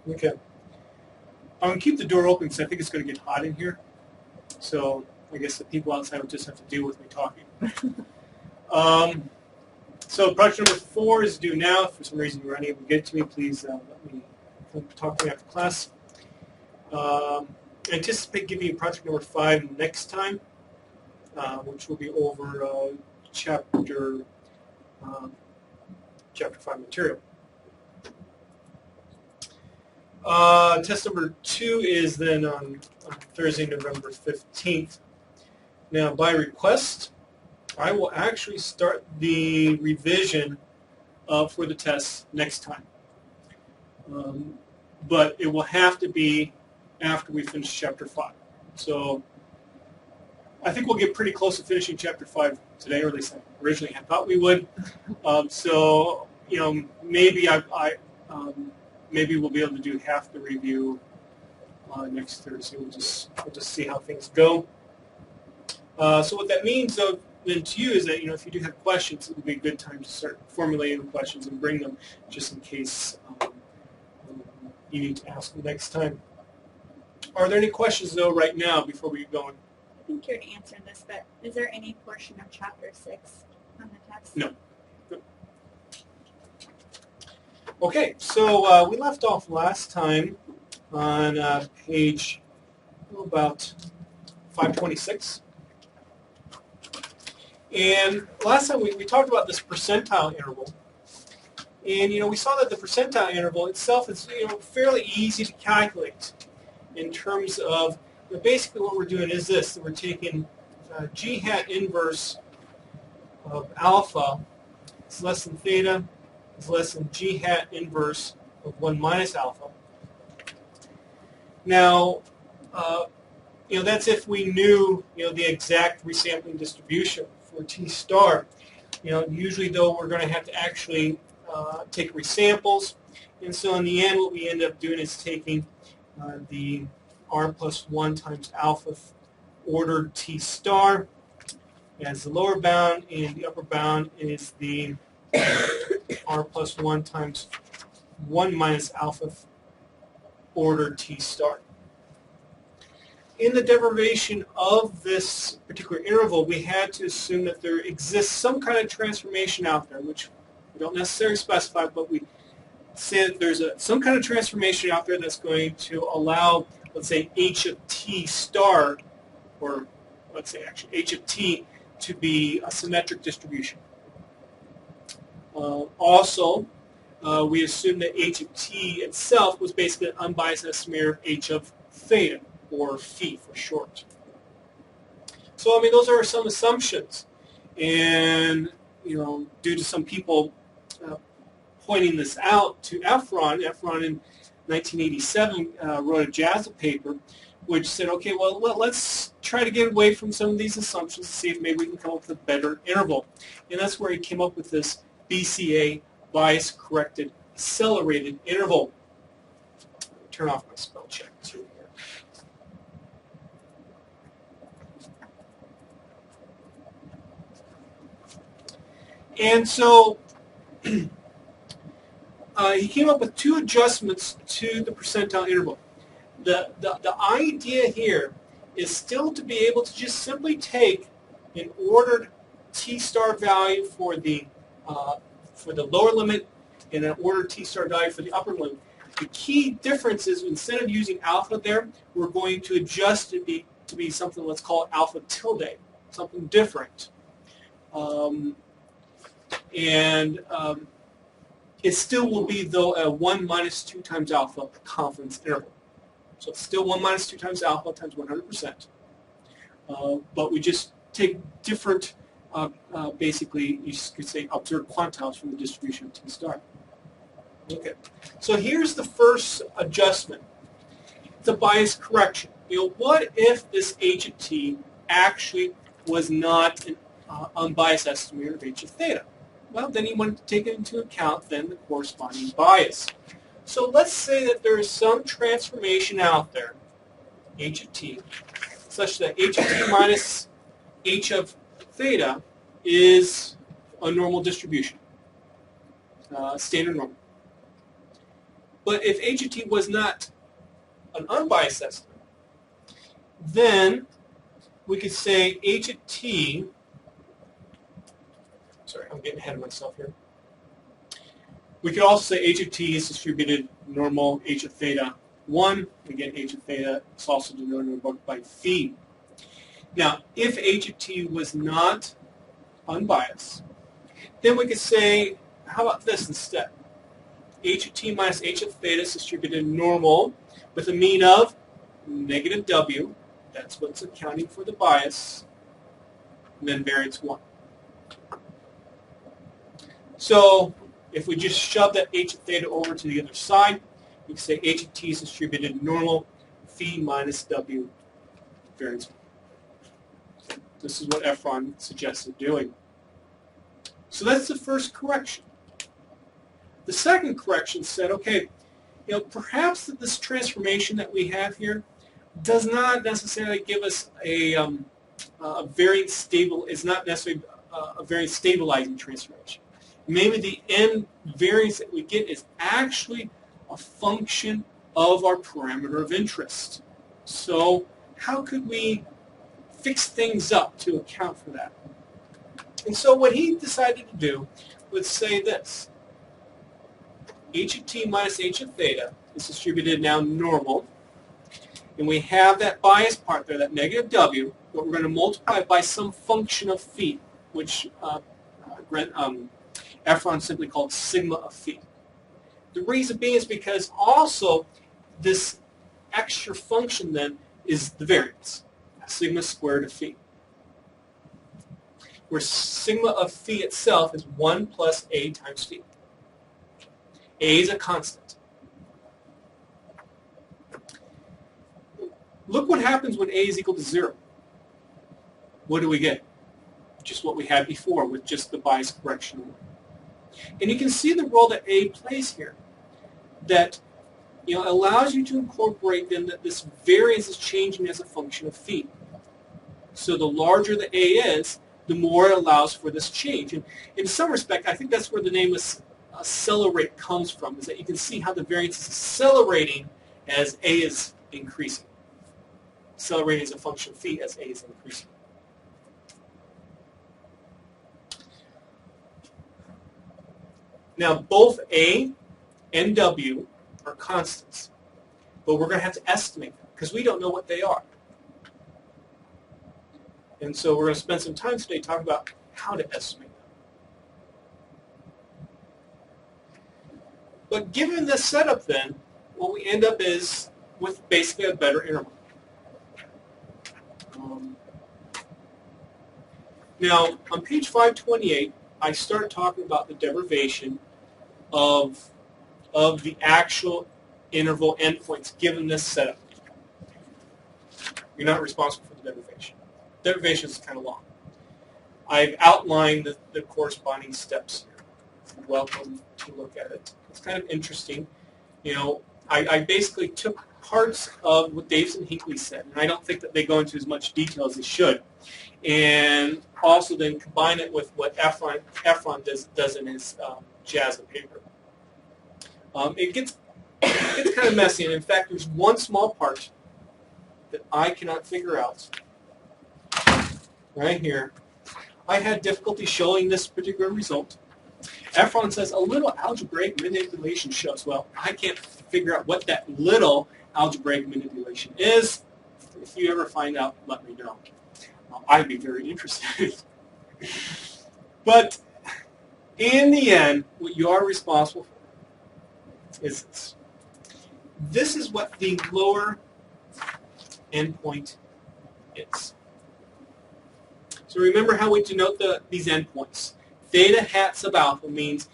Okay. I'm going to keep the door open because I think it's going to get hot in here. So I guess the people outside will just have to deal with me talking. So project number 4 is due now. If for some reason you're unable to get to me, please let me talk to me after class. Anticipate giving you project number 5 next time, which will be over chapter 5 material. Test number 2 is then on Thursday, November 15th. Now, by request, I will actually start the revision for the test next time. But it will have to be after we finish Chapter 5. So I think we'll get pretty close to finishing Chapter 5 today, or at least I originally had thought we would. So, you know, maybe maybe we'll be able to do half the review next Thursday. We'll just see how things go. So what that means, though, then to you is that, you know, if you do have questions, it would be a good time to start formulating the questions and bring them just in case you need to ask them next time. Are there any questions, though, right now before we get going? I think you already answered this, but is there any portion of Chapter 6 on the test? No. Okay, so we left off last time on page about 526. And last time we talked about this percentile interval. And, you know, we saw that the percentile interval itself is, you know, fairly easy to calculate in terms of, you know, basically what we're doing is this. We're taking g hat inverse of alpha is less than theta is less than g hat inverse of 1 minus alpha. Now, you know, that's if we knew, you know, the exact resampling distribution for T star. You know, usually, though, we're going to have to actually take resamples. And so in the end, what we end up doing is taking the r plus 1 times alpha ordered T star as the lower bound, and the upper bound is the r plus 1 times 1 minus alpha ordered T star. In the derivation of this particular interval, we had to assume that there exists some kind of transformation out there, which we don't necessarily specify, but we say that there's some kind of transformation out there that's going to allow, let's say, h of t star, or let's say actually h of t, to be a symmetric distribution. Also, we assume that h of t itself was basically an unbiased estimator of h of theta, or phi for short. So, I mean, those are some assumptions. And, you know, due to some people pointing this out to Efron in 1987 wrote a JASA paper which said, okay, well, let's try to get away from some of these assumptions to see if maybe we can come up with a better interval. And that's where he came up with this BCA, bias-corrected accelerated interval. Turn off my spell check too. And so he came up with 2 adjustments to the percentile interval. The idea here is still to be able to just simply take an ordered T star value for the lower limit and an ordered T star value for the upper limit. The key difference is instead of using alpha there, we're going to adjust it to be something, let's call it alpha tilde, something different. It still will be, though, a 1 minus 2 times alpha confidence interval. So it's still 1 minus 2 times alpha times 100%. But we just take different, basically, you could say, observed quantiles from the distribution of T star. Okay. So here's the first adjustment. It's a bias correction. You know, what if this h of t actually was not an unbiased estimator of h of theta? Well, then you want to take into account then the corresponding bias. So let's say that there is some transformation out there, h of t, such that h of t minus h of theta is a normal distribution, standard normal. But if H of t was not an unbiased estimate, then we could say H of t, sorry, I'm getting ahead of myself here. We could also say H of t is distributed normal H of theta 1. Again, H of theta is also denoted by phi. Now, if H of t was not unbiased, then we could say, how about this instead? H of t minus H of theta is distributed normal with a mean of negative W. That's what's accounting for the bias. And then variance 1. So if we just shove that H of theta over to the other side, we can say H of t is distributed normal, phi minus W, variance 1. This is what Efron suggested doing. So that's the first correction. The second correction said, okay, perhaps that this transformation that we have here does not necessarily give us a variance stable. Is not necessarily a variance stabilizing transformation. Maybe the end variance that we get is actually a function of our parameter of interest. So how could we fix things up to account for that? And so what he decided to do was say this. H of t minus H of theta is distributed now normal. And we have that bias part there, that negative W, but we're going to multiply it by some function of phi, which Efron simply called sigma of phi. The reason being is because also this extra function then is the variance, sigma squared of phi, where sigma of phi itself is 1 plus A times phi. A is a constant. Look what happens when A is equal to 0. What do we get? Just what we had before with just the bias correction. And you can see the role that A plays here. That allows you to incorporate then that this variance is changing as a function of phi. So the larger the A is, the more it allows for this change. And in some respect, I think that's where the name accelerate comes from, is that you can see how the variance is accelerating as A is increasing. Accelerating as a function of phi as A is increasing. Now, both A and W are constants, but we're going to have to estimate them because we don't know what they are. And so we're going to spend some time today talking about how to estimate them. But given this setup then, what we end up is with basically a better interval. Now, on page 528, I start talking about the derivation of the actual interval endpoints given this setup. You're not responsible for the derivation. Derivation is kind of long. I've outlined the corresponding steps here. You're welcome to look at it. It's kind of interesting. I basically took parts of what Davidson Hinckley said, and I don't think that they go into as much detail as they should, and also then combine it with what Efron does in his JASA paper. It gets kind of messy, and in fact, there's one small part that I cannot figure out. Right here. I had difficulty showing this particular result. Efron says a little algebraic manipulation shows. Well, I can't figure out what that little algebraic manipulation is. If you ever find out, let me know. I'd be very interested. But in the end, what you are responsible for is this. This is what the lower endpoint is. So remember how we denote these endpoints. Theta hat sub alpha means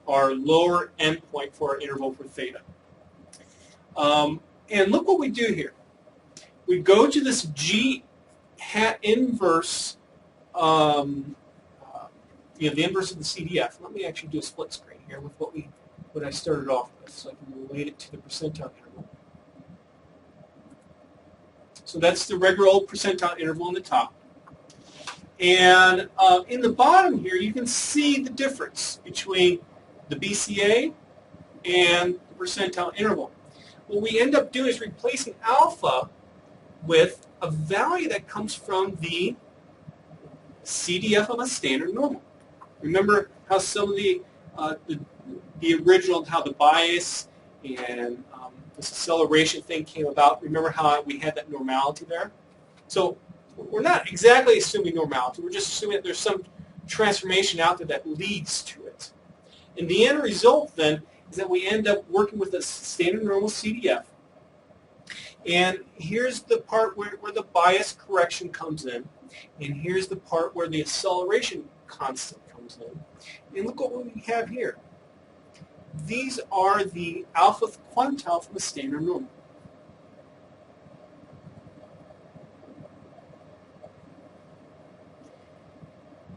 our lower endpoint for our interval for theta. And look what we do here. We go to this G hat inverse, the inverse of the CDF. Let me actually do a split screen here with what I started off with, so I can relate it to the percentile interval. So that's the regular old percentile interval on the top. And in the bottom here, you can see the difference between the BCA and the percentile interval? What we end up doing is replacing alpha with a value that comes from the CDF of a standard normal. Remember how some of the original, how the bias and this acceleration thing came about? Remember how we had that normality there? So we're not exactly assuming normality. We're just assuming that there's some transformation out there that leads to it. And the end result then is that we end up working with a standard normal CDF. And here's the part where the bias correction comes in. And here's the part where the acceleration constant comes in. And look what we have here. These are the alpha quantile from a standard normal.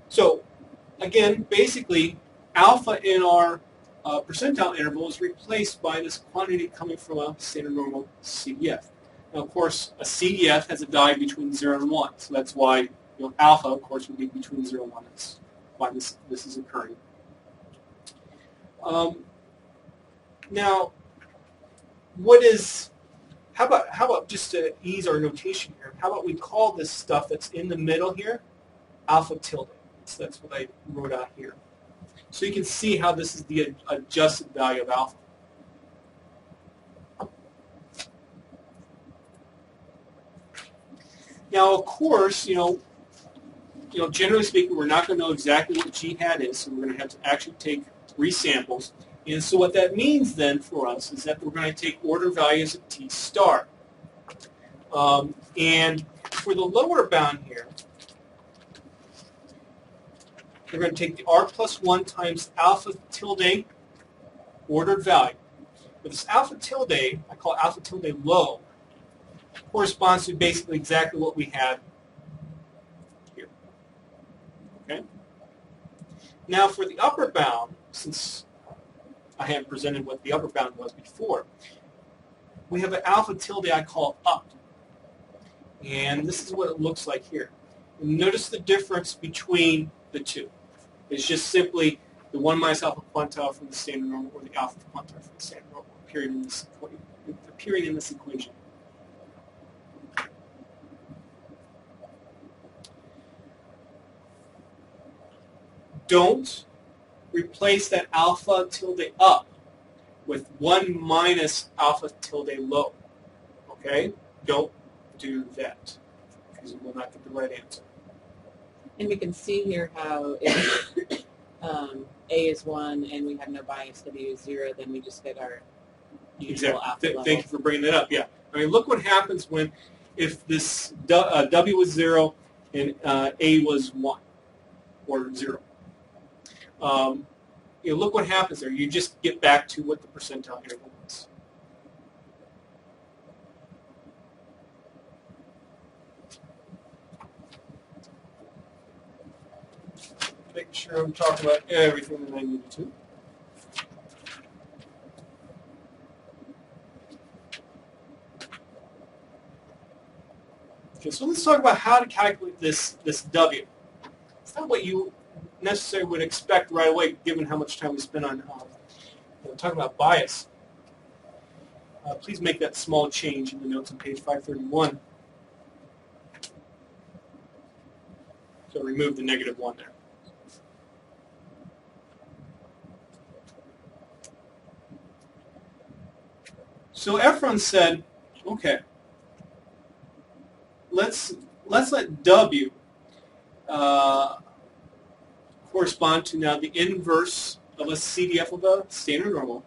So, again, basically, alpha in our percentile interval is replaced by this quantity coming from a standard normal CDF. Now, of course, a CDF has a value between 0 and 1, so that's why alpha, of course, would be between 0 and 1. That's why this is occurring. Now, how about just to ease our notation here, how about we call this stuff that's in the middle here alpha tilde? So that's what I wrote out here. So you can see how this is the adjusted value of alpha. Now, of course, generally speaking, we're not going to know exactly what G hat is, so we're going to have to actually take 3 samples. And so what that means then for us is that we're going to take order values of T star. And for the lower bound here, we're going to take the R plus 1 times alpha tilde ordered value. But this alpha tilde, I call alpha tilde low, corresponds to basically exactly what we had here. Okay? Now for the upper bound, since I haven't presented what the upper bound was before, we have an alpha tilde I call up. And this is what it looks like here. And notice the difference between the two. It's just simply the 1 minus alpha quantile from the standard normal or the alpha quantile from the standard normal appearing in this equation. Don't replace that alpha tilde up with 1 minus alpha tilde low. Okay? Don't do that because you will not get the right answer. And we can see here how if A is 1 and we have no bias, W is 0, then we just get our usual alpha level. Thank you for bringing that up. Yeah. I mean, look what happens if this W was 0 and A was 1 or 0. Look what happens there. You just get back to what the percentile interval was. Make sure I'm talking about everything that I needed to. Okay, so let's talk about how to calculate this W. It's not what you necessarily would expect right away, given how much time we spent on talking about bias. Please make that small change in the notes on page 531. So remove the -1 there. So Efron said, okay, let's let W correspond to now the inverse of a CDF of a standard normal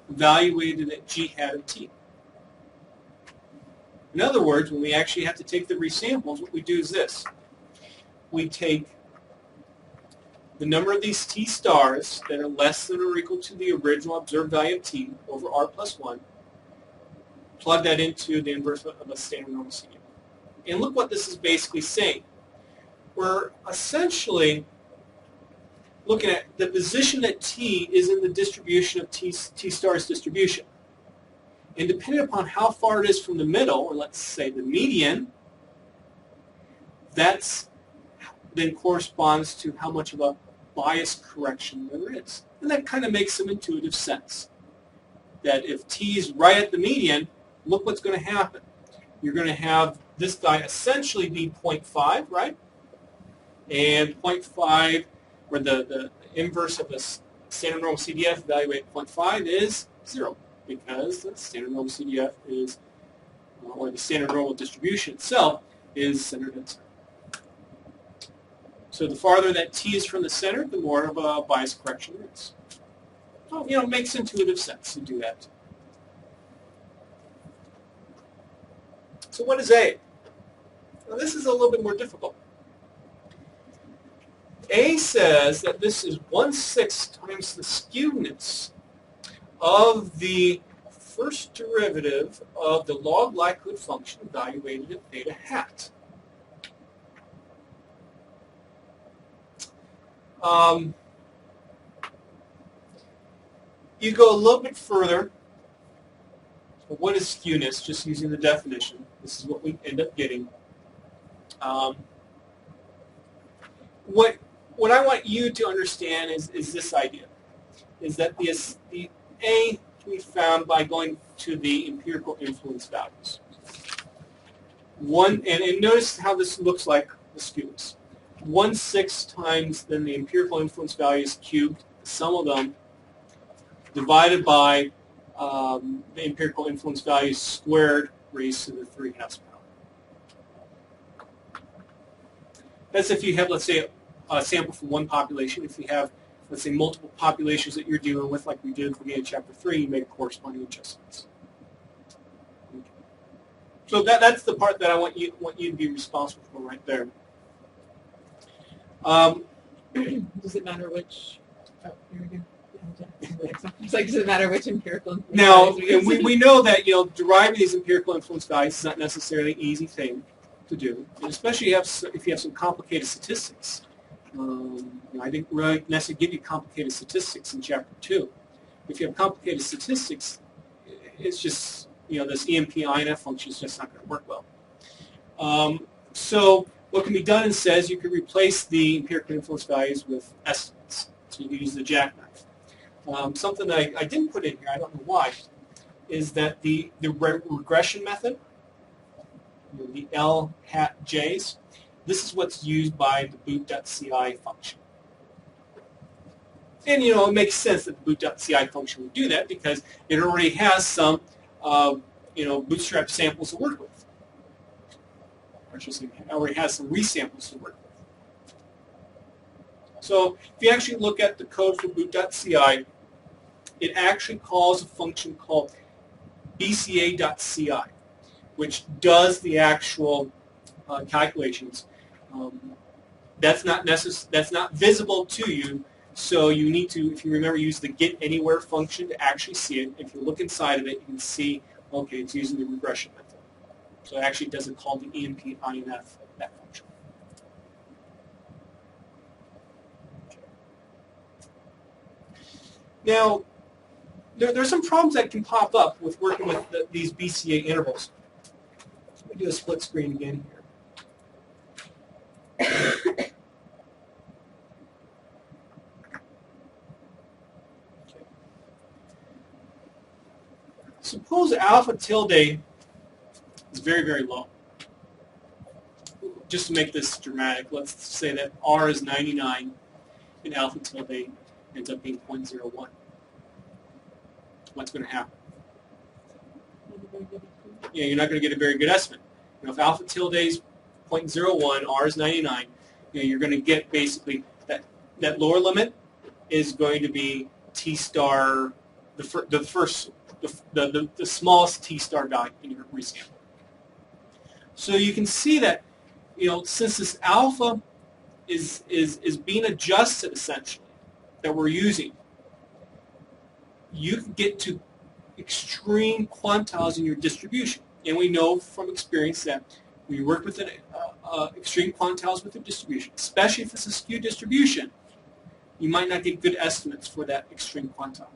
evaluated at G hat of T. In other words, when we actually have to take the resamples, what we do is this. We take the number of these T stars that are less than or equal to the original observed value of T over R plus 1, plug that into the inverse of a standard normal CDF. And look what this is basically saying. We're essentially looking at the position that T is in the distribution of T star's distribution. And depending upon how far it is from the middle, or let's say the median, that's then corresponds to how much of a bias correction there is. And that kind of makes some intuitive sense. that if t is right at the median, look what's going to happen. You're going to have this guy essentially be 0.5, right? And 0.5, where the inverse of the standard normal CDF evaluated 0.5 is 0, because the standard normal CDF is, or the standard normal distribution itself is centered at 0. So the farther that t is from the center, the more of a bias correction there is. So, it makes intuitive sense to do that. So what is A? Now this is a little bit more difficult. A says that this is 1/6 times the skewness of the first derivative of the log likelihood function evaluated at theta hat. You go a little bit further. So what is skewness? Just using the definition. This is what we end up getting. What I want you to understand is this idea, is that the A can be found by going to the empirical influence values. And notice how this looks like the skewness. 1/6 times then the empirical influence values cubed, the sum of them, divided by the empirical influence values squared raised to the 3/2 power. That's if you have, let's say, a sample from one population. If you have, let's say, multiple populations that you're dealing with, like we did at the beginning of Chapter 3, you make corresponding adjustments. Okay. So that's the part that I want you to be responsible for right there. Does it matter which? Oh, here we go. It's like, does it matter which empirical? Now, we know that deriving these empirical influence values is not necessarily an easy thing to do, and especially if you have some complicated statistics. I didn't really necessarily give you complicated statistics in Chapter 2. If you have complicated statistics, it's just, this EMP-INF function is just not going to work well. So what can be done instead is you can replace the empirical influence values with estimates. So you can use the jackknife. Something that I didn't put in here, I don't know why, is that the regression method, the L hat J's, this is what's used by the boot.ci function. And it makes sense that the boot.ci function would do that because it already has some Bootstrap samples to work with. Or should I say, it already has some resamples to work with. So if you actually look at the code for boot.ci, it actually calls a function called bca.ci, which does the actual calculations. That's not visible to you, so you need to, if you remember, use the getAnywhere function to actually see it. If you look inside of it, you can see, okay, it's using the regression method. So it actually doesn't call the EMP-INF that function. Now, there's some problems that can pop up with working with these BCA intervals. Let me do a split screen again here. Okay. Suppose alpha tilde is very, very low. Just to make this dramatic, let's say that R is 99 and alpha tilde ends up being 0.01. What's going to happen? Yeah, you're not going to get a very good estimate. If alpha tilde is 0.01, R is 99, you're going to get basically that lower limit is going to be T star, the smallest T star value in your resample. So you can see that, since this alpha is being adjusted essentially, that we're using, you can get to extreme quantiles in your distribution. And we know from experience that when you work with extreme quantiles with the distribution, especially if it's a skewed distribution, you might not get good estimates for that extreme quantile.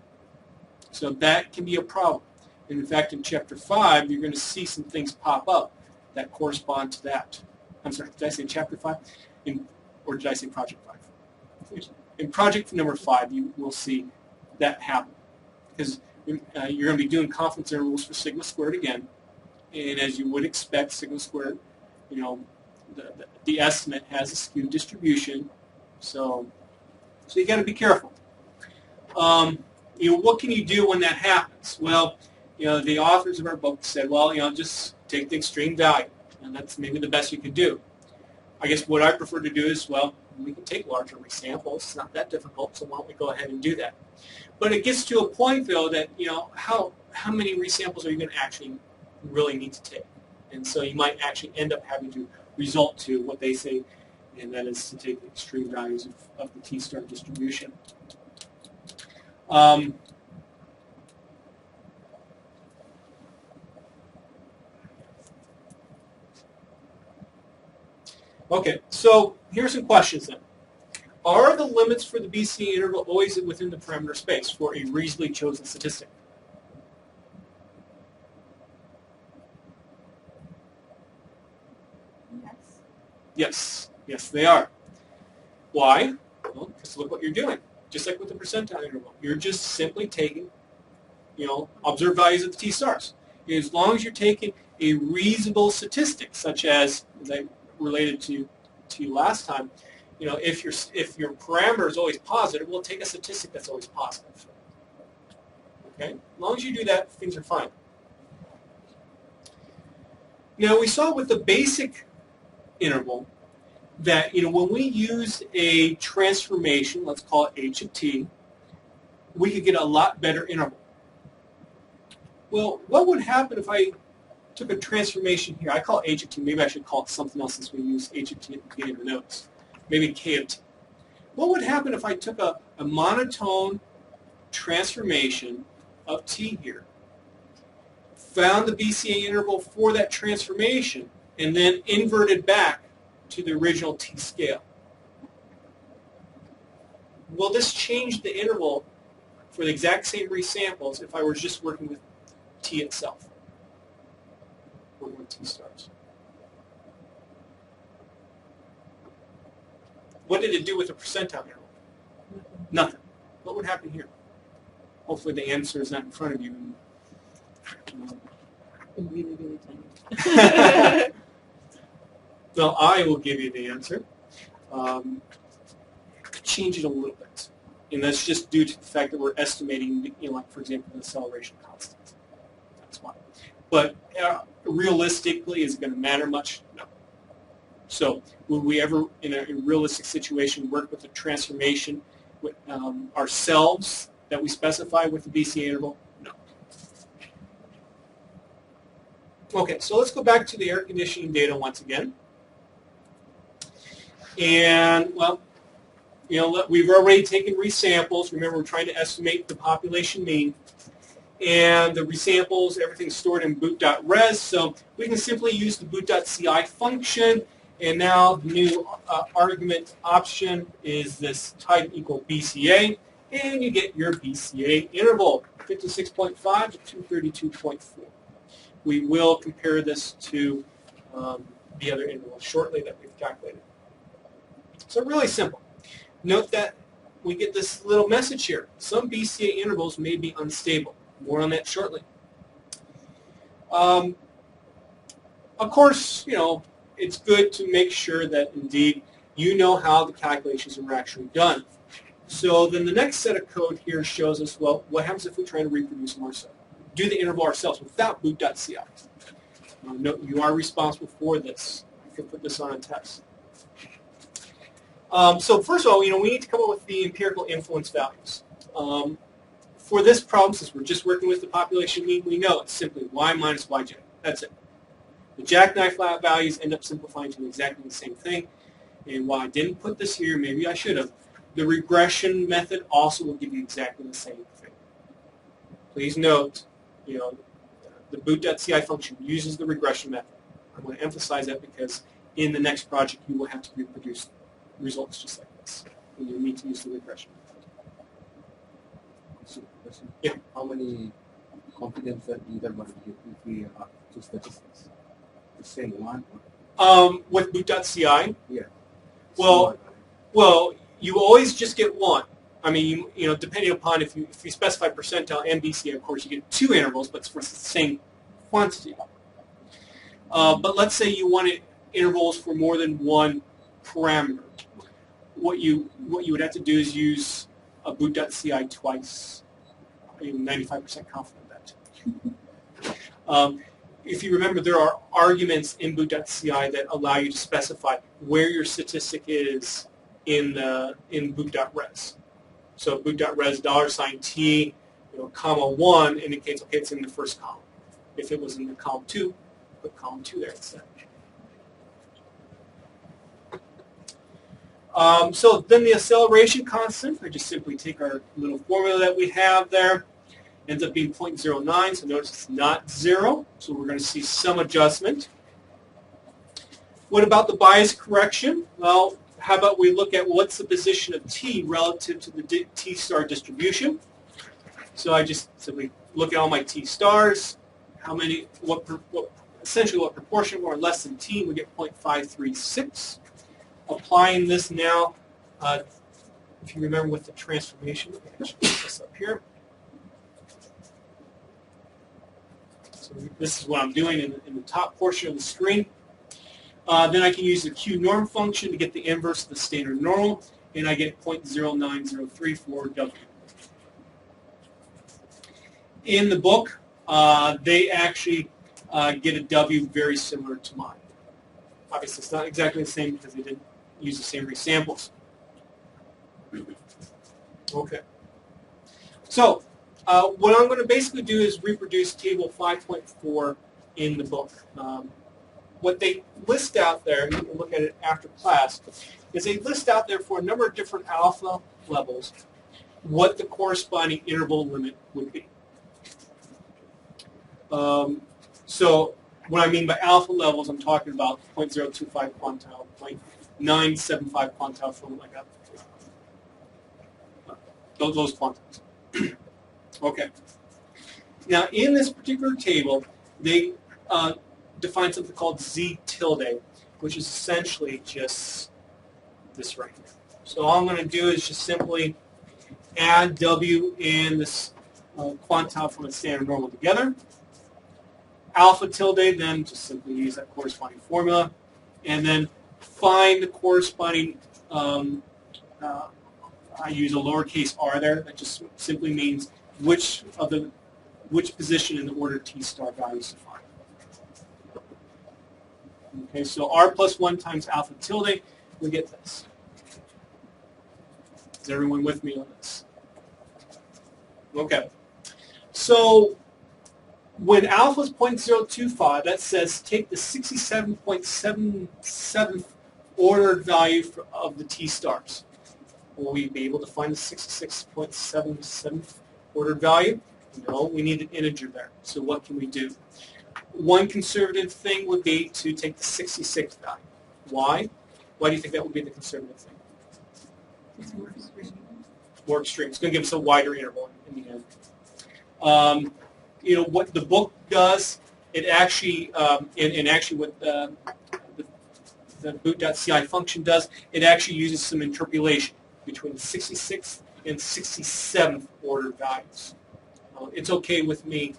So that can be a problem. And in fact, in Chapter 5, you're going to see some things pop up that correspond to that. I'm sorry, did I say Chapter 5? Or did I say Project 5? In Project number 5, you will see that happen. Because you're going to be doing confidence intervals for sigma squared again. And as you would expect, sigma squared, the estimate has a skewed distribution. So you got to be careful. What can you do when that happens? Well, the authors of our book said, well, just take the extreme value, and that's maybe the best you could do. I guess what I prefer to do is, well, we can take larger resamples. It's not that difficult, so why don't we go ahead and do that? But it gets to a point, though, that, how many resamples are you going to actually really need to take? And so you might actually end up having to resort to what they say, and that is to take the extreme values of the T-star distribution. Okay, so here's some questions then. Are the limits for the BCA interval always within the parameter space for a reasonably chosen statistic? Yes. Yes, they are. Why? Well, because look what you're doing. Just like with the percentile interval. You're just simply taking, observed values of the T-stars. As long as you're taking a reasonable statistic, such as I related to you last time, if your parameter is always positive, we'll take a statistic that's always positive. Okay? As long as you do that, things are fine. Now, we saw with the basic interval that, when we use a transformation, let's call it h of t, we could get a lot better interval. Well, what would happen if I took a transformation here? I call it h of t. Maybe I should call it something else since we use h of t at the beginning of the notes. Maybe k of t. What would happen if I took a monotone transformation of t here, found the BCA interval for that transformation, and then inverted back to the original t scale? Will this change the interval for the exact same resamples if I were just working with t itself? Working with t stars. What did it do with the percentile interval? Nothing. What would happen here? Hopefully the answer is not in front of you. Really, really tiny. Well, I will give you the answer. Change it a little bit. And that's just due to the fact that we're estimating, like, for example, the acceleration constant. That's why. But realistically, is it going to matter much? No. So will we ever, in a realistic situation, work with a transformation with, ourselves that we specify with the BCA interval? No. Okay, so let's go back to the air conditioning data once again. And, well, we've already taken resamples. Remember, we're trying to estimate the population mean. And the resamples, everything's stored in boot.res, so we can simply use the boot.ci function. And now the new argument option is this type equal BCA, and you get your BCA interval, 56.5 to 232.4. We will compare this to the other interval shortly that we've calculated. So really simple. Note that we get this little message here. Some BCA intervals may be unstable. More on that shortly. Of course, it's good to make sure that indeed you know how the calculations are actually done. So then the next set of code here shows us, well, what happens if we try to reproduce them ourselves? Do the interval ourselves without boot.ci. Note you are responsible for this. You can put this on a test. So first of all, we need to come up with the empirical influence values. For this problem, since we're just working with the population mean, we know it's simply y minus yj. That's it. The jackknife values end up simplifying to exactly the same thing. And while I didn't put this here, maybe I should have, the regression method also will give you exactly the same thing. Please note, the boot.ci function uses the regression method. I'm going to emphasize that because in the next project you will have to reproduce results just like this. And you need to use the regression method. Yeah. How many confidence intervals do we have to statistics? The same one? With boot.ci? Yeah. Well, you always just get one. I mean, depending upon if you specify percentile and BCA, of course, you get 2 intervals, but it's for the same quantity. But let's say you wanted intervals for more than one parameter. What you would have to do is use a boot.ci twice. I'm 95% confident of that. If you remember, there are arguments in boot.ci that allow you to specify where your statistic is in boot.res. So boot.res $T, comma 1 indicates, okay, it's in the first column. If it was in the column 2, put column 2 there instead. So then the acceleration constant, I just simply take our little formula that we have there, ends up being 0.09, so notice it's not 0, so we're going to see some adjustment. What about the bias correction? Well, how about we look at what's the position of T relative to the T-star distribution? So I just simply look at all my T-stars, essentially what proportion more or less than T, we get 0.536. Applying this now, if you remember with the transformation, let me actually put this up here. So this is what I'm doing in the top portion of the screen. Then I can use the Q norm function to get the inverse of the standard normal, and I get 0.0903 for W. In the book, they actually get a W very similar to mine. Obviously, it's not exactly the same because they didn't use the same resamples. Okay. So what I'm going to basically do is reproduce table 5.4 in the book. What they list out there, and you can look at it after class, is they list out there for a number of different alpha levels what the corresponding interval limit would be. So what I mean by alpha levels, I'm talking about 0.025 quantile, 0.975 quantile, something like that. Those quantiles. Okay. Now, in this particular table, they define something called Z tilde, which is essentially just this right here. So all I'm going to do is just simply add W and this quantile from the standard normal together. Alpha tilde, then just simply use that corresponding formula, and then find the corresponding, I use a lowercase r there, that just simply means which position in the order T star values to find. Okay, so r plus 1 times alpha tilde, we get this. Is everyone with me on this? Okay. So when alpha is 0.025, that says take the 67.77th ordered value of the T stars. Will we be able to find the 66.77th ordered value? No, we need an integer there. So what can we do? One conservative thing would be to take the 66th value. Why? Why do you think that would be the conservative thing? It's more extreme. More extreme. It's going to give us a wider interval in the end. What the book does, it actually, and actually what the boot.ci function does, it actually uses some interpolation between the 66th and 67th ordered values. It's okay with me,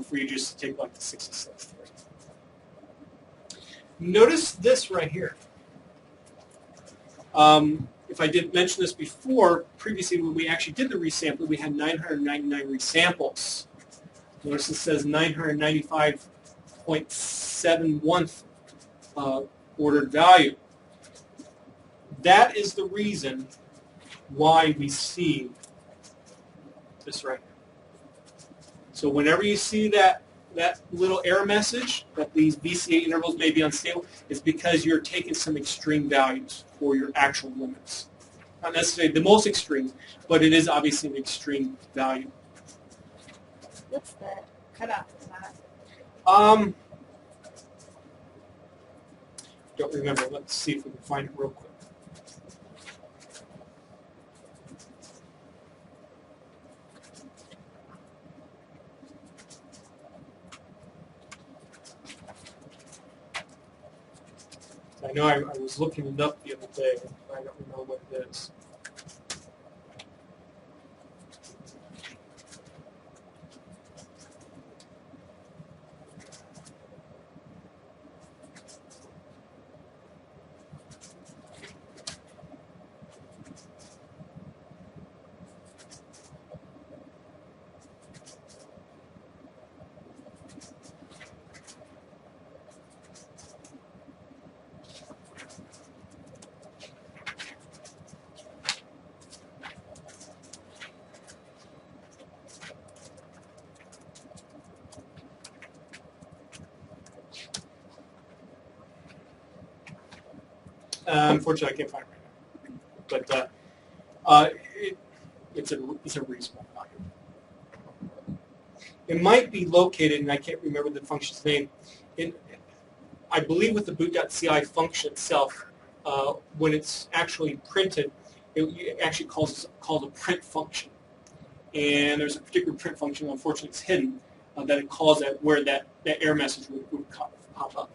for you just to take like the 66th. Notice this right here. If I didn't mention this before, previously when we actually did the resampling, we had 999 resamples. Notice it says 995.71th ordered value. That is the reason why we see this right here. So whenever you see that little error message that these BCA intervals may be unstable, it's because you're taking some extreme values for your actual limits. Not necessarily the most extreme, but it is obviously an extreme value. What's the cutoff of that? Don't remember. Let's see if we can find it real quick. I know I was looking it up the other day, but I don't remember what it is. Unfortunately, I can't find it right now. But it's a reasonable value. It might be located, and I can't remember the function's name, I believe with the boot.ci function itself, when it's actually printed, it actually called a print function. And there's a particular print function, unfortunately it's hidden, that it calls at where that error message would pop up.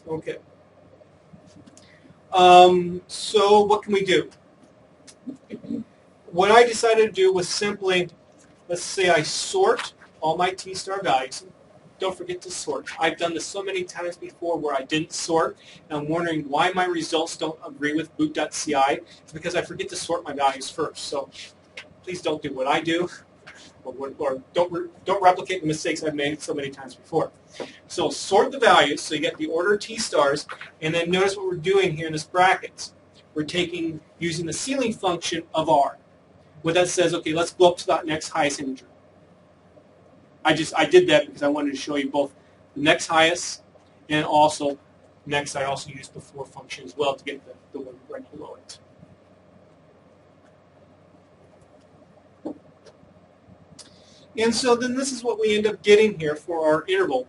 Okay. So what can we do? What I decided to do was simply, let's say I sort all my T-star values. Don't forget to sort. I've done this so many times before where I didn't sort, and I'm wondering why my results don't agree with boot.ci. It's because I forget to sort my values first. So please don't do what I do, or don't replicate the mistakes I've made so many times before. So sort the values, so you get the order of T-stars, and then notice what we're doing here in this brackets. We're using the ceiling function of R. What that says, okay, let's go up to that next highest integer. I did that because I wanted to show you both the next highest and also next I also used the for function as well to get the one right below it. And so then this is what we end up getting here for our interval.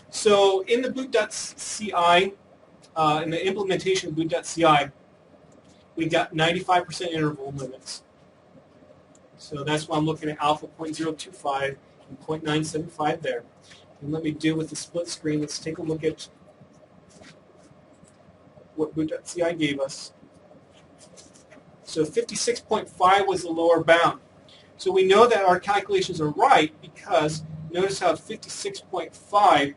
So in the boot.ci, in the implementation of boot.ci, we got 95% interval limits. So that's why I'm looking at alpha 0.025 and 0.975 there. And let me do with the split screen, let's take a look at what boot.ci gave us. So 56.5 was the lower bound. So we know that our calculations are right because notice how 56.5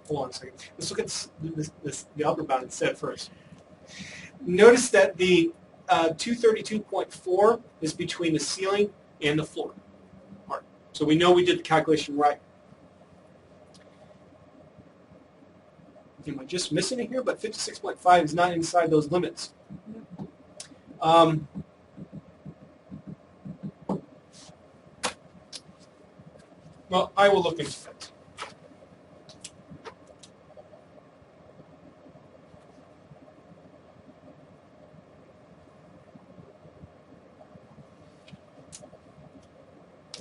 hold on a second. Let's look at the upper bound instead first. Notice that the 232.4 is between the ceiling and the floor. Right. So we know we did the calculation right. Am I just missing it here? But 56.5 is not inside those limits. Well, I will look into it.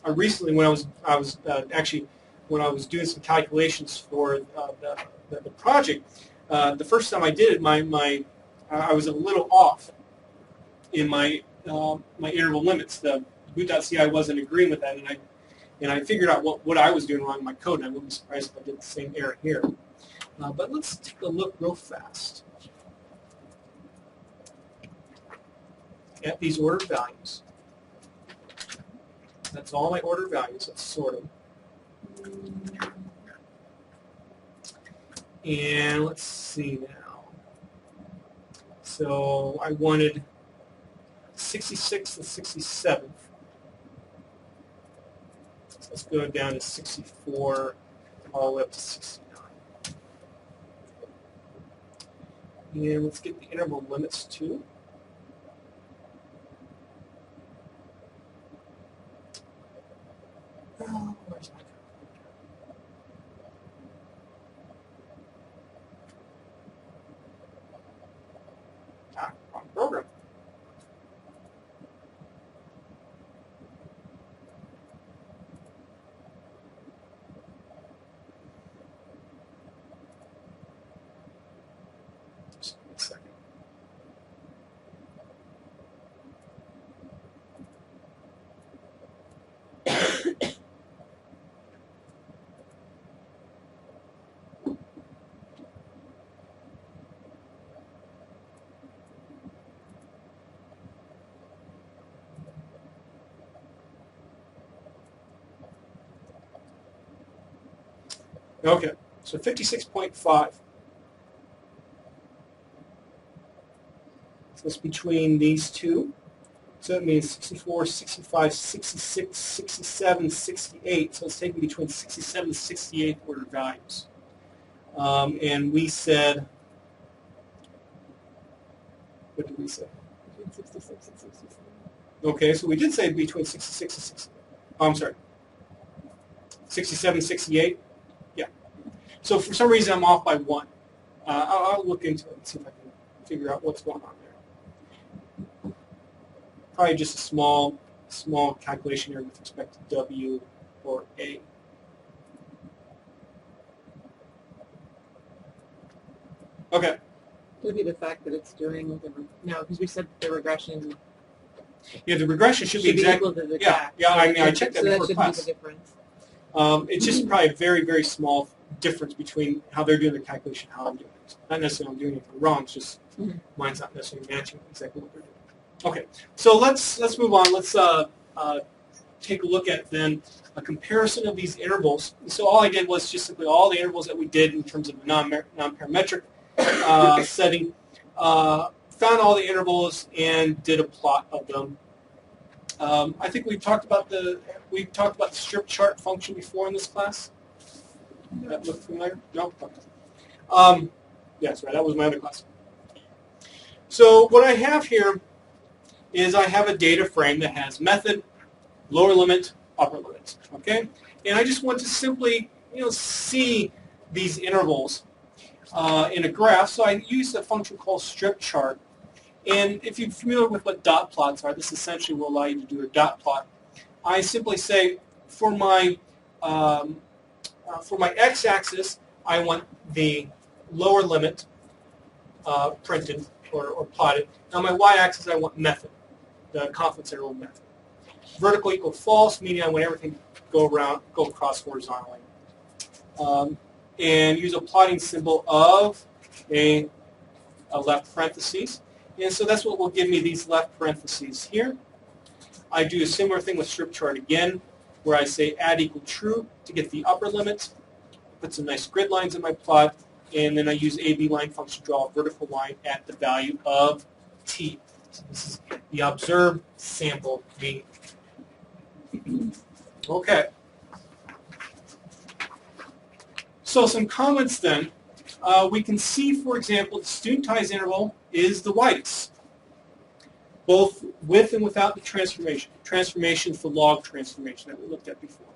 Recently, when when I was doing some calculations for the project, the first time I did it, I was a little off in my interval limits. The boot.ci wasn't agreeing with that, and I figured out what I was doing wrong in my code, and I wouldn't be surprised if I did the same error here. But let's take a look real fast at these ordered values. That's all my ordered values. Let's sort them. And let's see now. So I wanted 66 and 67. So let's go down to 64 all the way up to 69. And let's get the interval limits too. Oh, where's my wrong program. Just give me a second. Okay, so 56.5. So it's between these two. So that means 64, 65, 66, 67, 68. So it's taking between 67 and 68 ordered values. And we said What did we say? Between 66 and 67. Okay, so we did say between 66 and 68. Oh, I'm sorry. 67, 68? Yeah. So for some reason I'm off by 1. I'll look into it and see if I can figure out what's going on there. Probably just a small calculation here with respect to W or A. Okay. Could be the fact that it's doing the no, because we said the regression Yeah, the regression should be be exactly. equal to the Yeah, gap. yeah. So I mean, I checked that so before should class. be the difference. It's just probably a very, very small difference between how they're doing the calculation and how I'm doing it. Not necessarily I'm doing anything wrong. It's just mine's not necessarily matching exactly what they're doing. Okay, so let's move on. Let's take a look at then a comparison of these intervals. So all I did was just simply all the intervals that we did in terms of the non-parametric setting. Found all the intervals and did a plot of them. I think we've talked about the strip chart function before in this class. That look familiar? No. Okay. Yes, right. That was my other class. So what I have here is I have a data frame that has method, lower limit, upper limit. Okay, and I just want to simply see these intervals in a graph. So I use a function called strip chart. And if you're familiar with what dot plots are, this essentially will allow you to do a dot plot. I simply say for my x-axis, I want the lower limit printed or plotted. Now my y-axis, I want method, the confidence interval method. Vertical equal false, meaning I want everything to go across horizontally. And use a plotting symbol of a left parentheses. And so that's what will give me these left parentheses here. I do a similar thing with strip chart again, where I say add equal true to get the upper limit. Put some nice grid lines in my plot, and then I use AB line function to draw a vertical line at the value of t. So this is the observed sample mean. Okay. So some comments then. We can see, for example, the studentized interval is the widest, both with and without the transformation. Transformation is the log transformation that we looked at before.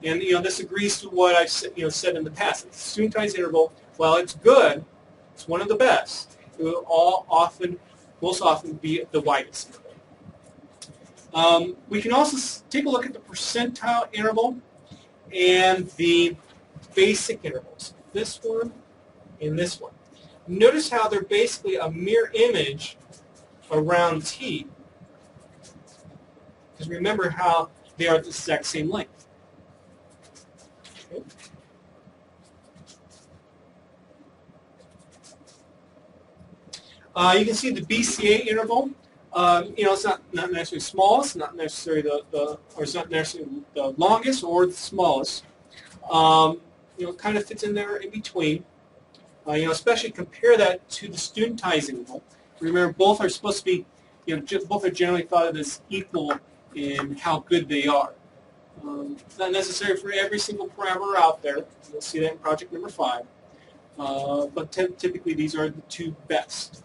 And this agrees to what I've said in the past. The studentized interval, while it's good, it's one of the best. It will most often be the widest interval. We can also take a look at the percentile interval and the basic intervals. This one and this one. Notice how they're basically a mirror image around t. Because remember how they are the exact same length. Okay. You can see the BCA interval. It's not necessarily smallest, not necessarily it's not necessarily the longest or the smallest. It kind of fits in there in between. Especially compare that to the studentized interval. Remember, both are supposed to be, both are generally thought of as equal in how good they are. It's not necessary for every single parameter out there. You'll see that in project number 5. But typically, these are the two best.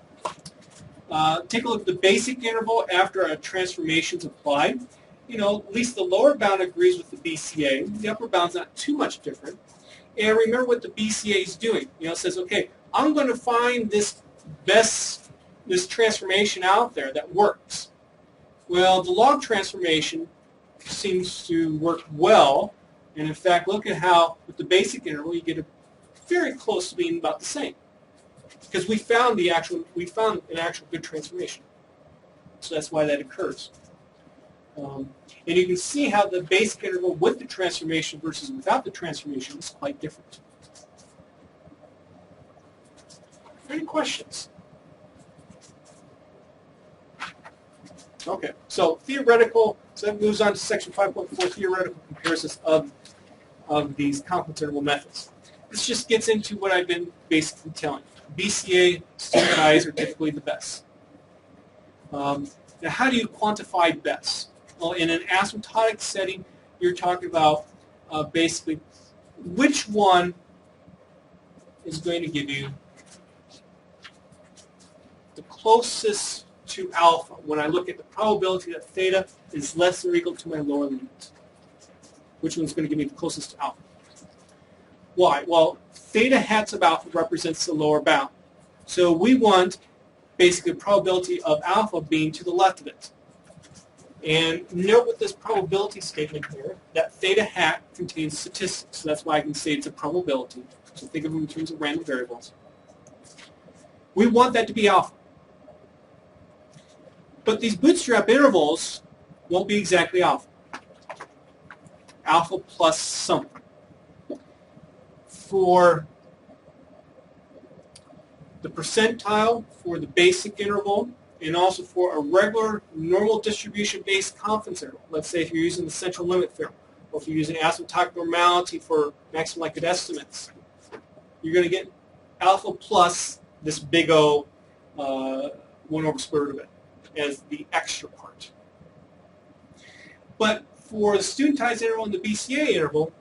Take a look at the basic interval after a transformation is applied. At least the lower bound agrees with the BCA. The upper bound's not too much different. And remember what the BCA is doing. It says, okay, I'm going to find this transformation out there that works. Well, the log transformation seems to work well. And in fact, look at how with the basic interval you get very close to being about the same. Because we found an actual good transformation. So that's why that occurs. And you can see how the basic interval with the transformation versus without the transformation is quite different. Any questions? Okay, so theoretical, so that moves on to section 5.4, theoretical comparisons of these confidence interval methods. This just gets into what I've been basically telling you. BCA, studentized are typically the best. Now, how do you quantify best? Well, in an asymptotic setting, you're talking about basically which one is going to give you closest to alpha when I look at the probability that theta is less than or equal to my lower limit. Which one's going to give me the closest to alpha? Why? Well, theta hats of alpha represents the lower bound. So we want basically the probability of alpha being to the left of it. And note with this probability statement here that theta hat contains statistics. So that's why I can say it's a probability. So think of them in terms of random variables. We want that to be alpha. But these bootstrap intervals won't be exactly alpha. Alpha plus something. For the percentile, for the basic interval, and also for a regular normal distribution-based confidence interval. Let's say if you're using the central limit theorem, or if you're using asymptotic normality for maximum likelihood estimates, you're going to get alpha plus this big O 1 over square root of it as the extra part. But for the studentized interval and the BCA interval,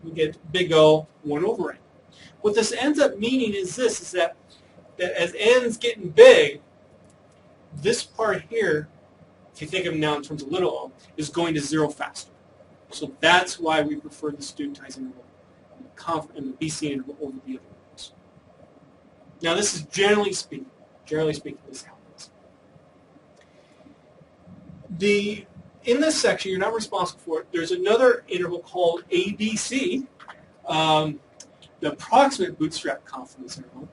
we get big O 1 over n. What this ends up meaning is this, is that as n's getting big, this part here, if you think of it now in terms of little o, is going to 0 faster. So that's why we prefer the studentized interval and the BCA interval over the other ones. Now this is generally speaking this happens. In this section, you're not responsible for it. There's another interval called ABC, the approximate bootstrap confidence interval.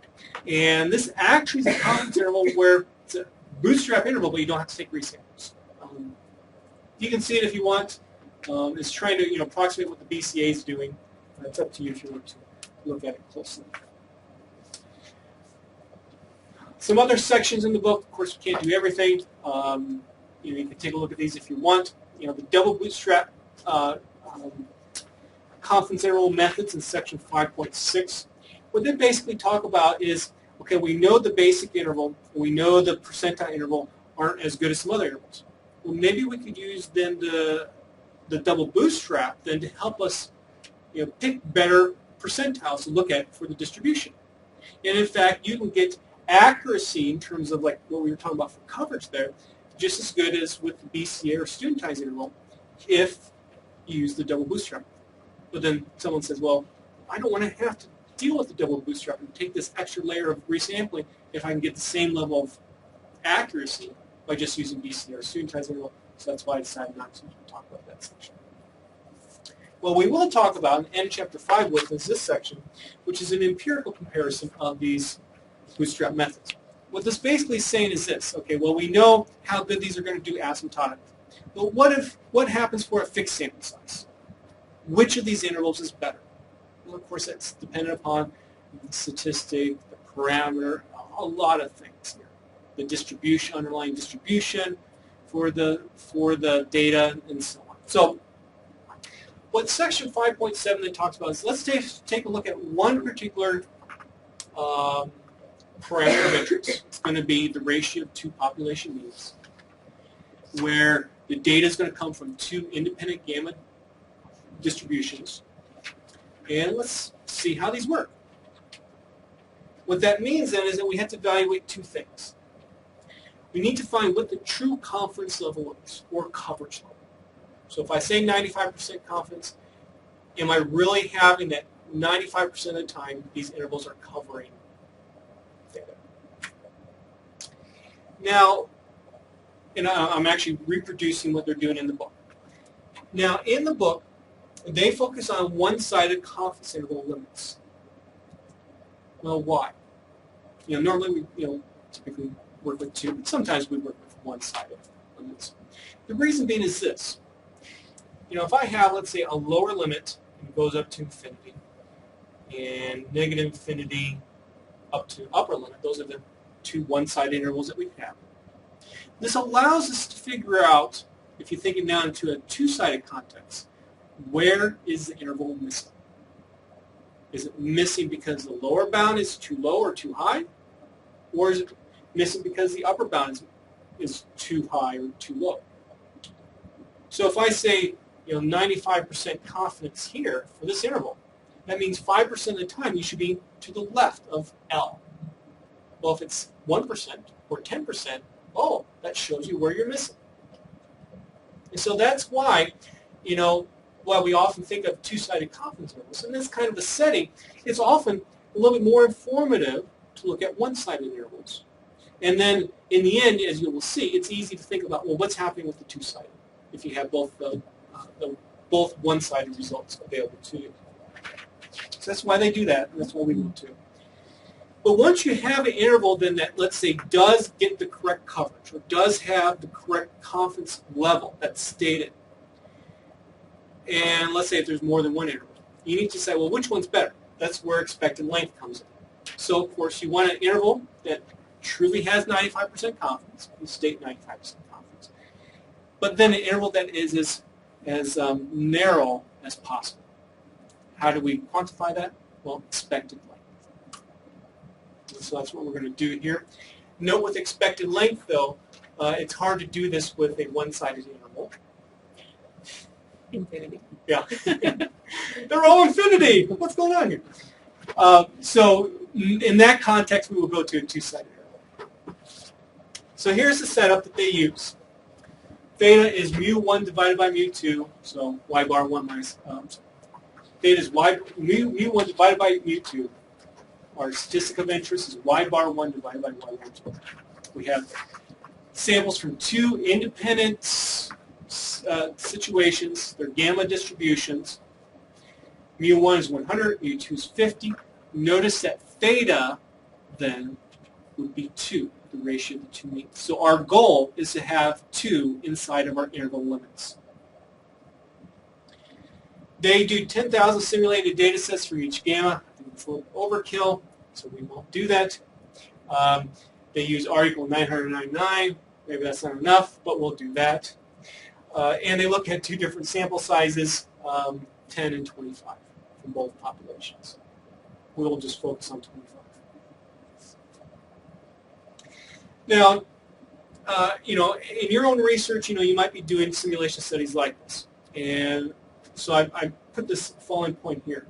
And this actually is a confidence interval where it's a bootstrap interval, but you don't have to take resamples. You can see it if you want. It's trying to approximate what the BCA is doing. It's up to you if you want to look at it closely. Some other sections in the book, of course, we can't do everything. You can take a look at these if you want. The double bootstrap confidence interval methods in section 5.6. What they basically talk about is, okay, we know the basic interval, we know the percentile interval aren't as good as some other intervals. Well, maybe we could use then the double bootstrap then to help us pick better percentiles to look at for the distribution. And in fact, you can get accuracy in terms of like what we were talking about for coverage there, just as good as with the BCA or studentized interval if you use the double bootstrap. But then someone says, well, I don't want to have to deal with the double bootstrap and take this extra layer of resampling if I can get the same level of accuracy by just using BCA or studentized interval. So that's why I decided not to talk about that section. What we will talk about in end chapter 5 with is this section, which is an empirical comparison of these bootstrap methods. What this basically is saying is this, okay, well, we know how good these are going to do asymptotically. But what happens for a fixed sample size? Which of these intervals is better? Well, of course, that's dependent upon the statistic, the parameter, a lot of things here. The distribution, underlying distribution for the data, and so on. So what section 5.7 then talks about is let's take a look at one particular parameter matrix. It's going to be the ratio of two population means, where the data is going to come from two independent gamma distributions. And let's see how these work. What that means then is that we have to evaluate two things. We need to find what the true confidence level is, or coverage level. So if I say 95% confidence, am I really having that 95% of the time these intervals are covering data? Now, and I'm actually reproducing what they're doing in the book. Now, in the book, they focus on one-sided confidence interval limits. Well, why? Normally we typically work with two, but sometimes we work with one-sided limits. The reason being is this. If I have, let's say, a lower limit and it goes up to infinity, and negative infinity up to upper limit, those are the two one-sided intervals that we have. This allows us to figure out, if you think it now into a two-sided context, where is the interval missing? Is it missing because the lower bound is too low or too high? Or is it missing because the upper bound is too high or too low? So if I say 95% confidence here for this interval, that means 5% of the time you should be to the left of L. Well, if it's 1%, or 10%, oh, that shows you where you're missing. And so that's why, while we often think of two-sided confidence intervals, in this kind of a setting, it's often a little bit more informative to look at one-sided intervals. And then, in the end, as you will see, it's easy to think about, well, what's happening with the two-sided if you have both both one-sided results available to you. So that's why they do that, and that's why we do it too. But once you have an interval then that, let's say, does get the correct coverage or does have the correct confidence level that's stated, and let's say if there's more than one interval, you need to say, well, which one's better? That's where expected length comes in. So, of course, you want an interval that truly has 95% confidence. You state 95% confidence. But then an interval that is as narrow as possible. How do we quantify that? Well, expected length. So that's what we're going to do here. Note with expected length, though, it's hard to do this with a one-sided interval. Infinity. Yeah. They're all infinity. What's going on here? So in that context, we will go to a two-sided interval. So here's the setup that they use. Theta is mu1 divided by mu2, so y bar 1 minus, theta is mu1 divided by mu2. Our statistic of interest is y bar 1 divided by y bar 2. We have samples from two independent situations. They're gamma distributions. Mu1 is 100, mu2 is 50. Notice that theta then would be 2, the ratio of the two means. So our goal is to have 2 inside of our interval limits. They do 10,000 simulated data sets for each gamma. I think it's a little overkill, so we won't do that. They use R equal 999. Maybe that's not enough, but we'll do that. And they look at two different sample sizes, 10 and 25 from both populations. We'll just focus on 25. Now, in your own research, you might be doing simulation studies like this. And so I put this following point here.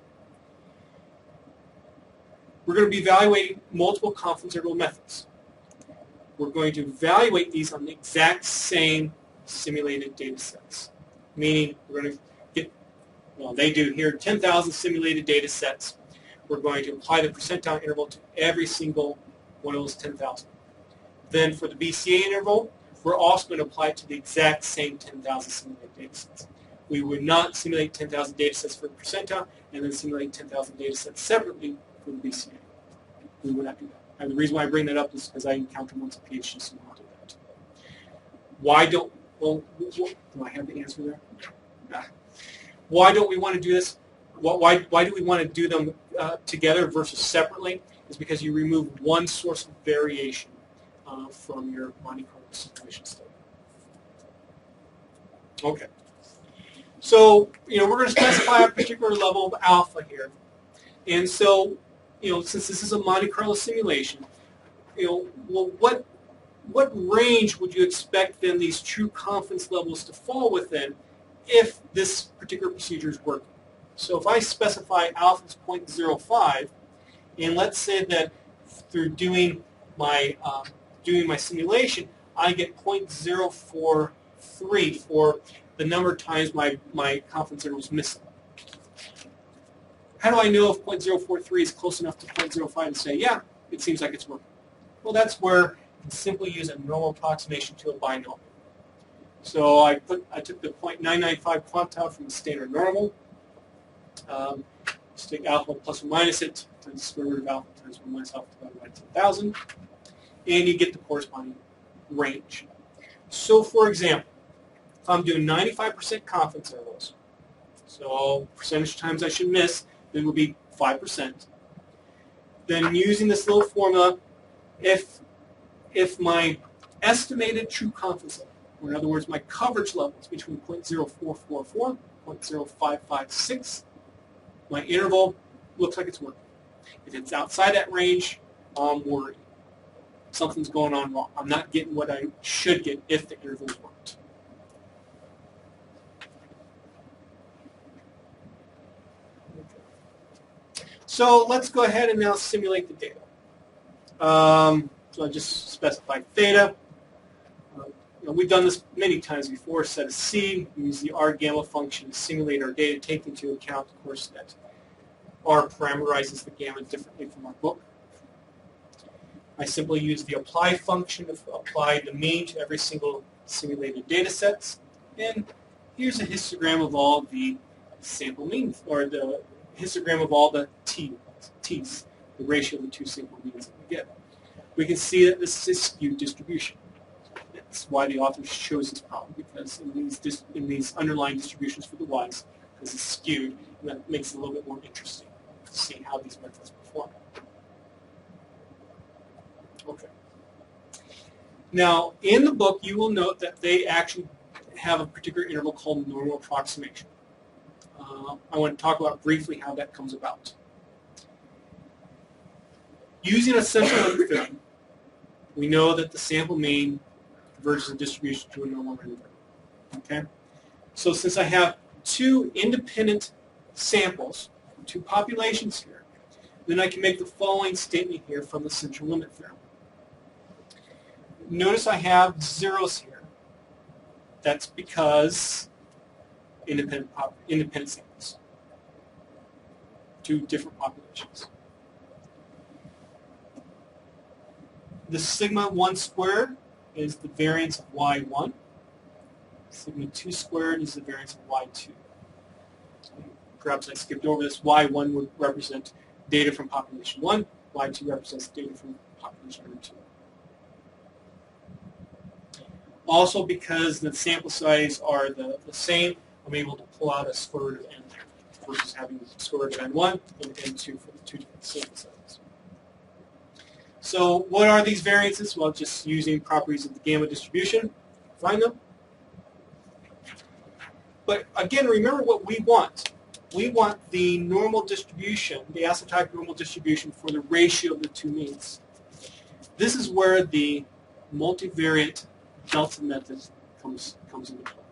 We're going to be evaluating multiple confidence interval methods. We're going to evaluate these on the exact same simulated data sets. Meaning, we're going to get, well, they do here 10,000 simulated data sets. We're going to apply the percentile interval to every single one of those 10,000. Then for the BCA interval, we're also going to apply it to the exact same 10,000 simulated data sets. We would not simulate 10,000 data sets for the percentile and then simulate 10,000 data sets separately for the BCA. We would not do that. And the reason why I bring that up is because I encountered once a PhD student who did that. Why don't, well, do I have the answer there? Nah. Why don't we want to do this? Why do we want to do them together versus separately? Is because you remove one source of variation from your Monte Carlo simulation study. Okay. So, we're going to specify a particular level of alpha here. And so, since this is a Monte Carlo simulation, well, what range would you expect then these true confidence levels to fall within if this particular procedure is working? So if I specify alpha is 0.05, and let's say that through doing my simulation, I get 0.043 for the number of times my confidence interval is missing. How do I know if 0.043 is close enough to 0.05 and say, yeah, it seems like it's working? Well, that's where you can simply use a normal approximation to a binomial. So I took the 0.995 quantile from the standard normal. Just take alpha plus or minus it times the square root of alpha times 1 minus alpha divided by 10,000, and you get the corresponding range. So, for example, if I'm doing 95% confidence intervals, so percentage times I should miss, it would be 5%. Then using this little formula, if my estimated true confidence level, or in other words, my coverage level is between 0.0444 and 0.0556, my interval looks like it's working. If it's outside that range, I'm worried. Something's going on wrong. I'm not getting what I should get if the intervals worked. So let's go ahead and now simulate the data. So I just specify theta. We've done this many times before. Set a C, use the R gamma function to simulate our data, take into account, of course, that R parameterizes the gamma differently from our book. I simply use the apply function to apply the mean to every single simulated data sets. And here's a histogram of all the sample means, or the histogram of all the t's, the ratio of the two sample means that we get. We can see that this is a skewed distribution. That's why the authors chose this problem, because in these underlying distributions for the y's, this is skewed, and that makes it a little bit more interesting to see how these methods perform. Okay. Now, in the book, you will note that they actually have a particular interval called normal approximation. I want to talk about briefly how that comes about. Using a central limit theorem, we know that the sample mean converges the distribution to a normal interval. Okay? So since I have two independent samples, two populations here, then I can make the following statement here from the central limit theorem. Notice I have zeros here. That's because independent samples, two different populations. The sigma 1 squared is the variance of y1. Sigma 2 squared is the variance of y2. Perhaps I skipped over this. y1 would represent data from population 1. y2 represents data from population number 2. Also, because the sample size are the same, I'm able to pull out a square root of n versus having the square root of n1 and n2 for the two different sample sizes. So what are these variances? Well, just using properties of the gamma distribution, find them. But again, remember what we want. We want the normal distribution, the asymptotic normal distribution for the ratio of the two means. This is where the multivariate delta method comes into play.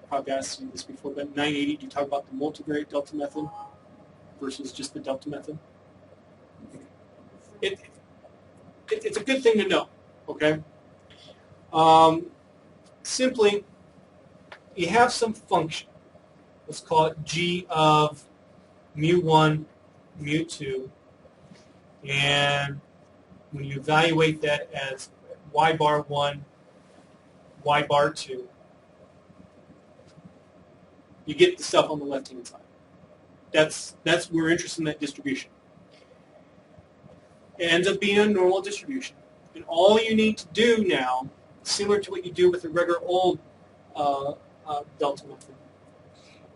Probably asked you this before, but 980, do you talk about the multivariate delta method versus just the delta method? It's a good thing to know, okay? Simply, you have some function. Let's call it g of mu1, mu2, and when you evaluate that as y bar 1, y bar 2, you get the stuff on the left-hand side. We're interested in that distribution. It ends up being a normal distribution. And all you need to do now, similar to what you do with the regular old delta method,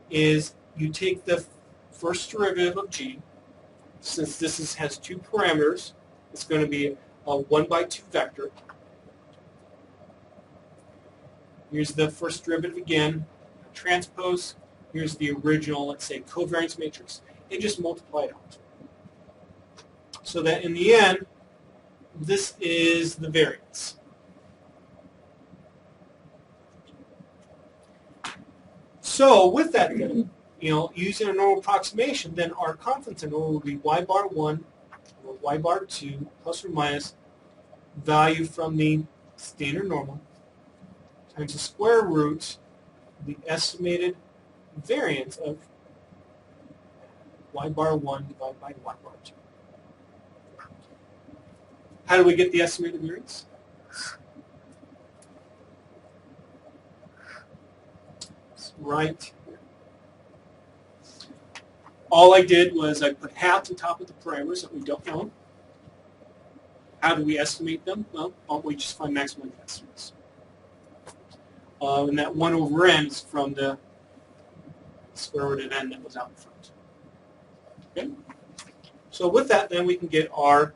is you take the first derivative of g. Since this has two parameters, it's going to be a 1 by 2 vector. Here's the first derivative again, transpose. Here's the original, let's say, covariance matrix. And just multiply it out. So that in the end, this is the variance. So with that, then, using a normal approximation, then our confidence interval will be y bar 1 or y bar 2 plus or minus value from the standard normal times the square root of the estimated variance of y bar 1 divided by y bar 2. How do we get the estimated variance? It's right here. All I did was I put half on top of the parameters that we don't know. How do we estimate them? Well, we just find maximum estimates. And that 1 over n is from the square root of n that was out in front. Okay? So with that, then we can get our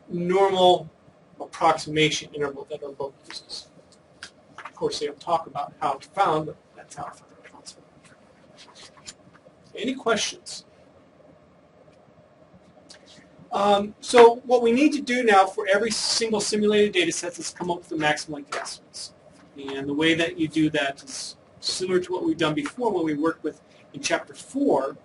normal approximation interval that our book uses. Of course, they don't talk about how it's found, but that's how it's found. Any questions? So what we need to do now for every single simulated data set is come up with the maximum likely estimates. And the way that you do that is similar to what we've done before when we worked with in Chapter 4,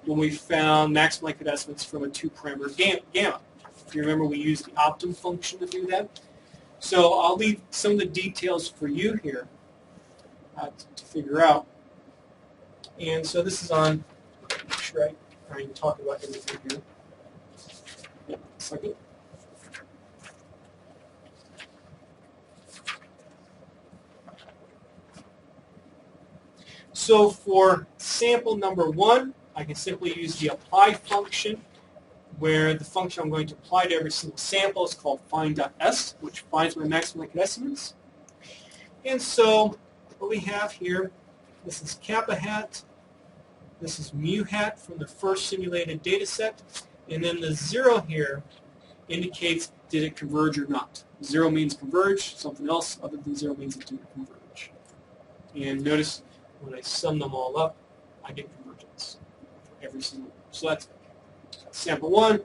when we found maximum likelihood estimates from a 2-parameter gamma. If you remember, we used the optim function to do that. So I'll leave some of the details for you here to figure out. And so this is on, make sure I talk about everything here. Yeah, a second. So for sample number 1, I can simply use the apply function, where the function I'm going to apply to every single sample is called find.s, which finds my maximum likelihood estimates. And so what we have here, this is kappa hat, this is mu hat from the first simulated data set, and then the 0 here indicates did it converge or not. 0 means converge, something else other than 0 means it didn't converge. And notice when I sum them all up, I get convergence for every single one. So that's sample 1,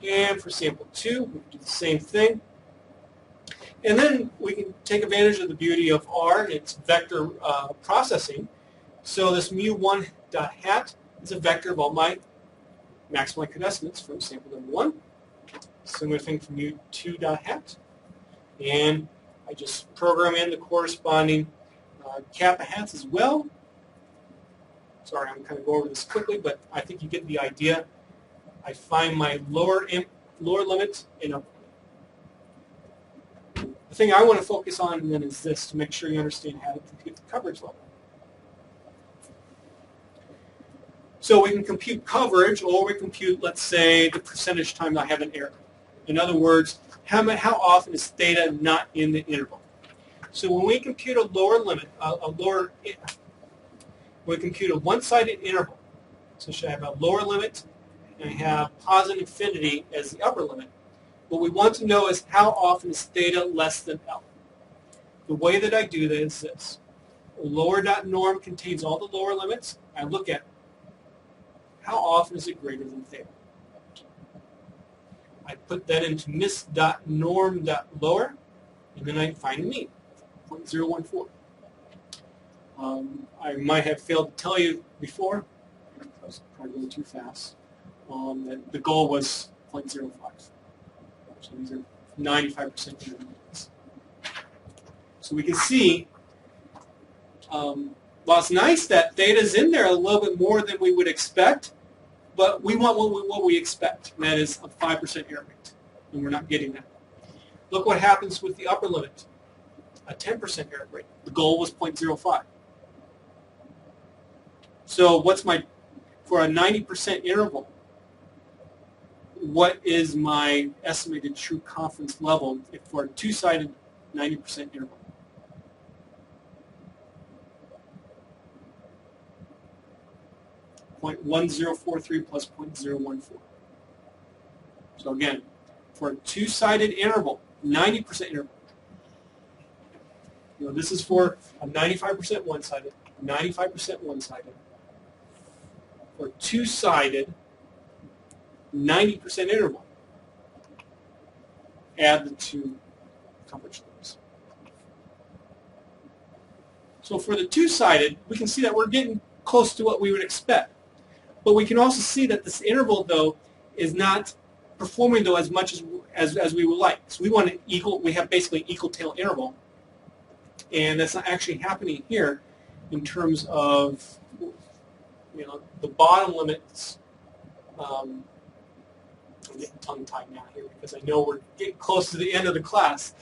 and for sample 2, we can do the same thing. And then we can take advantage of the beauty of R and its vector processing. So this mu1 dot hat is a vector of all my maximum likelihood estimates from sample number 1. Similar thing for mu2 dot hat. And I just program in the corresponding kappa hats as well. Sorry, I'm kind of going over this quickly, but I think you get the idea. I find my lower limit and upper limit. The thing I want to focus on then is this, to make sure you understand how to compute the coverage level. So we can compute coverage, or we compute, let's say, the percentage time I have an error. In other words, how often is theta not in the interval? So when we compute a lower limit, we compute a one-sided interval. So should I have a lower limit, and I have positive infinity as the upper limit. What we want to know is how often is theta less than L. The way that I do that is this. Lower dot norm contains all the lower limits. I look at how often is it greater than theta. I put that into miss dot norm dot lower, and then I find a mean, 0.014. I might have failed to tell you before, I was probably going too fast, that the goal was 0.05. So these are 95% units. So we can see, while it's nice that theta's in there a little bit more than we would expect, but we want what we expect, and that is a 5% error rate, and we're not getting that. Look what happens with the upper limit, a 10% error rate. The goal was 0.05. So what's for a 90% interval, what is my estimated true confidence level for a two-sided 90% interval? .1043 plus 0.014. So again, for a two-sided interval, 90% interval, this is for a 95% one-sided, 95% one-sided. For a two-sided 90% interval, add the two coverage limits. So for the two-sided, we can see that we're getting close to what we would expect. But we can also see that this interval, though, is not performing, though, as much as we would like. So we want an we have basically an equal tail interval. And that's not actually happening here in terms of, the bottom limits. I'm getting tongue-tied now here because I know we're getting close to the end of the class.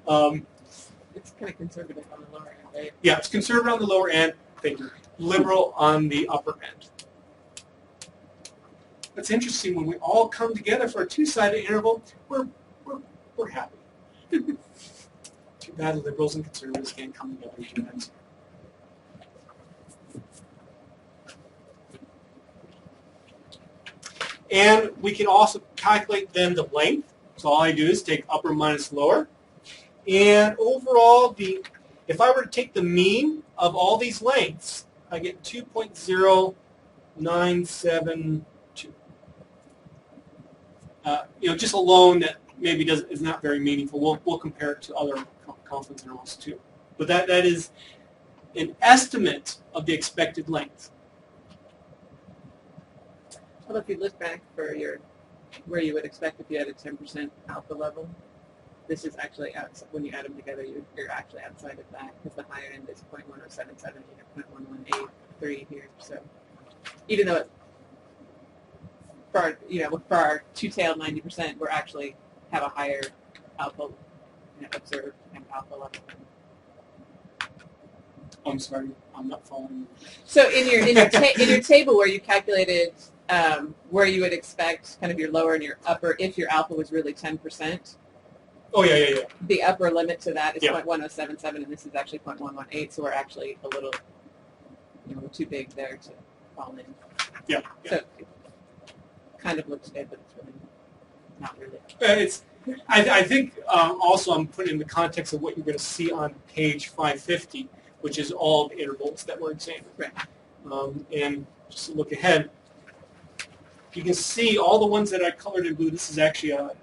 It's kind of conservative on the lower end, right? Yeah, it's conservative on the lower end. Thank you. Liberal on the upper end. It's interesting, when we all come together for a two-sided interval, we're happy. Too bad liberals and conservatives can't come together and do that. And we can also calculate then the length. So all I do is take upper minus lower. And overall, if I were to take the mean of all these lengths, I get 2.0972. Just alone, that maybe is not very meaningful. We'll compare it to other confidence intervals too. But that is an estimate of the expected length. Well, if you look back for your where you would expect if you had a 10% alpha level, this is actually outside, when you add them together, you're actually outside of that because the higher end is 0.1077 and 0.1183 here. So even though for our two-tailed 90%, we're actually have a higher alpha observed and alpha level. I'm sorry, I'm not following you. So in your table where you calculated where you would expect kind of your lower and your upper, if your alpha was really 10%. Oh yeah. The upper limit to that is Yeah. 0.1077, and this is actually 0.118. So we're actually a little, too big there to fall in. Yeah. So it kind of looks good, but it's really not really. I think also I'm putting in the context of what you're going to see on page 550, which is all the intervals that were examined. Right. And just to look ahead, you can see all the ones that I colored in blue. This is actually a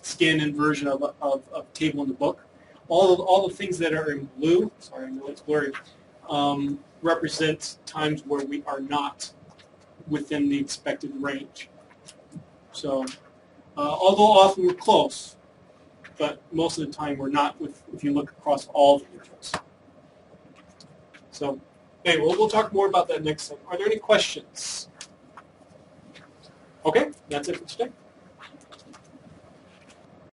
scanned-in version of a table in the book. All the things that are in blue, sorry, I know it's blurry, represent times where we are not within the expected range. So, although often we're close, but most of the time we're not if you look across all the intervals. So, anyway, we'll talk more about that next time. Are there any questions? Okay, that's it for today.